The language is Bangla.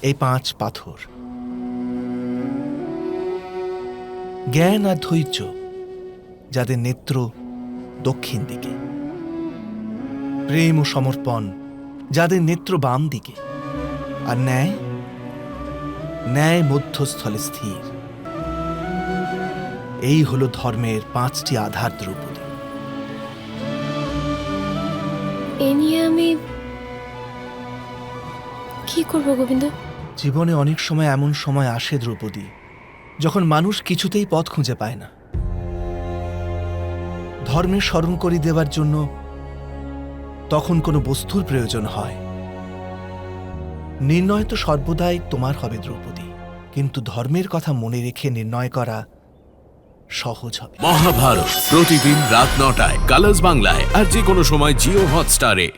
এই 5 পাথর। জ্ঞান আর ধৈর্য, যাদের নেত্র দক্ষিণ দিকে। প্রেম ও সমর্পণ, যাদের নেত্র বাম দিকে। আর ন্যায়, ন্যায় মধ্যস্থলে স্থির। এই হলো ধর্মের 5টি আধার দ্রৌপদী। এ নিয়ে আমি কি করব গোবিন্দ? জীবনে অনেক সময় এমন সময় আসে দ্রৌপদী, যখন মানুষ কিছুতেই পথ খুঁজে পায় না। ধর্মের স্মরণ করে দেওয়ার জন্য তখন কোনো বস্তুর প্রয়োজন হয়। নির্ণয় তো সর্বদাই তোমার হবে দ্রৌপদী, কিন্তু ধর্মের কথা মনে রেখে নির্ণয় করা সহজ হবে। মহাভারত প্রতিদিন রাত 9টায় কালার্স বাংলায় আর যে কোনো সময় জিও হটস্টারে।